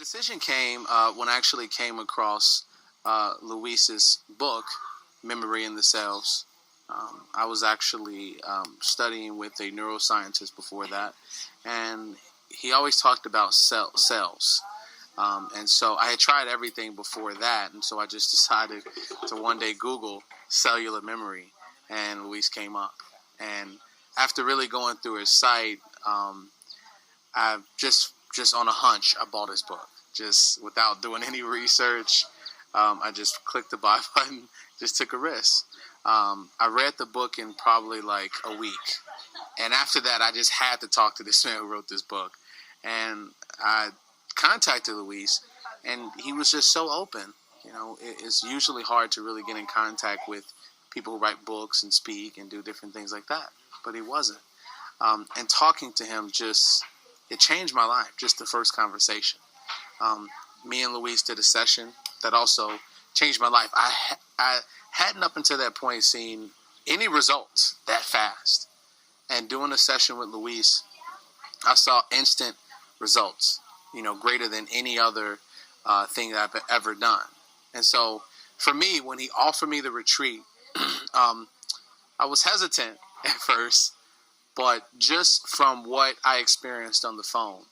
decision came when I actually came across Luis's book, Memory in the Cells. I was actually studying with a neuroscientist before that, and he always talked about cells. And so I had tried everything before that, and so I just decided to one day Google cellular memory, and Luis came up. And after really going through his site, I just on a hunch, I bought his book, just without doing any research. I just clicked the buy button, just took a risk. I read the book in probably like a week. And after that, I just had to talk to this man who wrote this book. And I contacted Luis, and he was just so open. You know, it's usually hard to really get in contact with people who write books and speak and do different things like that. But he wasn't. And talking to him it changed my life, just the first conversation. Me and Luis did a session that also changed my life. I hadn't up until that point seen any results that fast. And doing a session with Luis, I saw instant results, greater than any other thing that I've ever done. And so for me, when he offered me the retreat, I was hesitant at first, but just from what I experienced on the phone,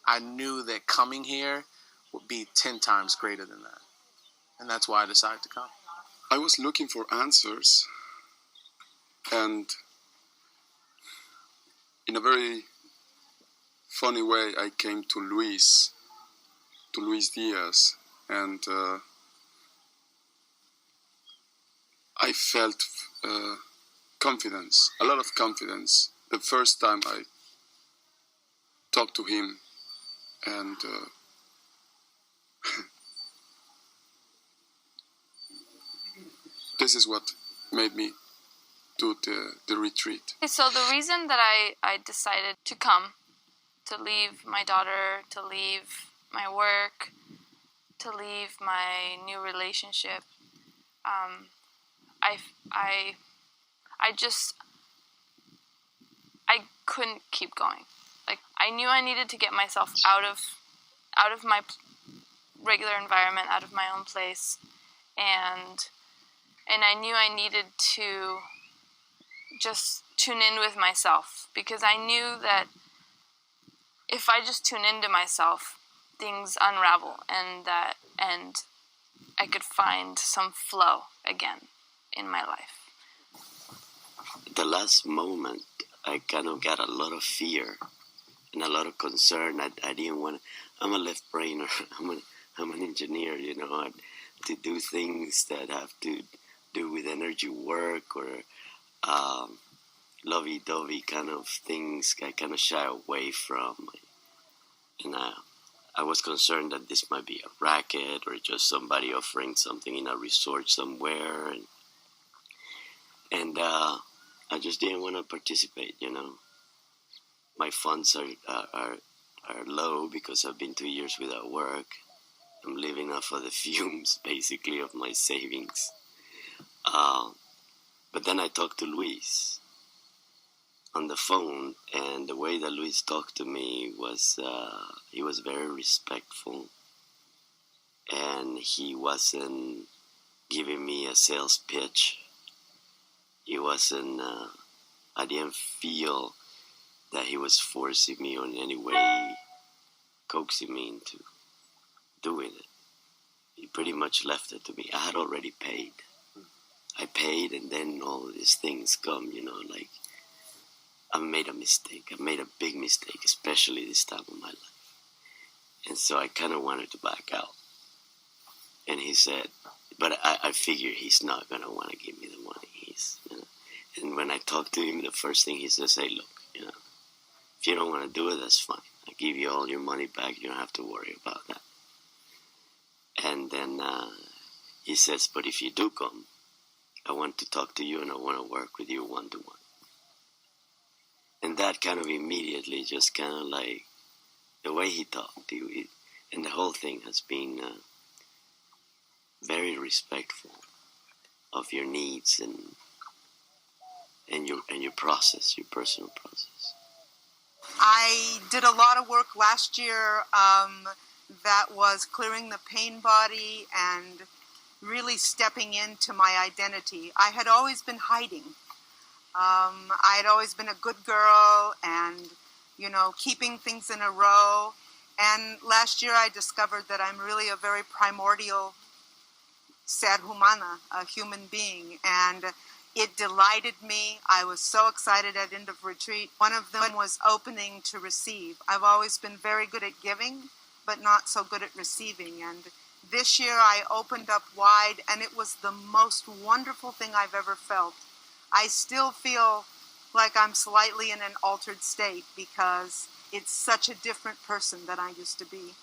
I knew that coming here would be 10 times greater than that. And that's why I decided to come. I was looking for answers, and in a very funny way, I came to Luis Diaz, and I felt confidence, a lot of confidence, the first time I talked to him, and this is what made me do the retreat. So the reason that I decided to come, to leave my daughter, to leave my work, to leave my new relationship, I couldn't keep going. Like, I knew I needed to get myself out of my regular environment, out of my own place, and I knew I needed to just tune in with myself, because I knew that if I just tune into myself, things unravel, and I could find some flow again in my life. The last moment, I kind of got a lot of fear and a lot of concern. I didn't want. I'm a left brainer. I'm an engineer, to do things that have to do with energy work or lovey-dovey kind of things. I kind of shy away from, and I was concerned that this might be a racket or just somebody offering something in a resort somewhere, and I just didn't want to participate. My funds are low because I've been 2 years without work. I'm living off of the fumes, basically, of my savings. But then I talked to Luis on the phone, and the way that Luis talked to me was, he was very respectful, and he wasn't giving me a sales pitch. He wasn't, I didn't feel that he was forcing me or in any way coaxing me into doing it. He pretty much left it to me. I had already paid. I paid, and then all these things come, like, I made a mistake. I made a big mistake, especially this time of my life. And so I kind of wanted to back out. And he said, but I figured he's not going to want to give me the money. And when I talked to him, the first thing he says, hey, look, if you don't want to do it, that's fine. I'll give you all your money back. You don't have to worry about that. And then he says, but if you do come, I want to talk to you and I want to work with you one-to-one. And that kind of immediately just kind of like the way he talked to you, and the whole thing has been very respectful of your needs and your process, your personal process. I did a lot of work last year that was clearing the pain body and really stepping into my identity. I had always been hiding. I had always been a good girl and, keeping things in a row. And last year I discovered that I'm really a very primordial ser humana, a human being. And it delighted me. I was so excited at end of retreat. One of them was opening to receive. I've always been very good at giving, but not so good at receiving. And this year I opened up wide, and it was the most wonderful thing I've ever felt. I still feel like I'm slightly in an altered state because it's such a different person than I used to be.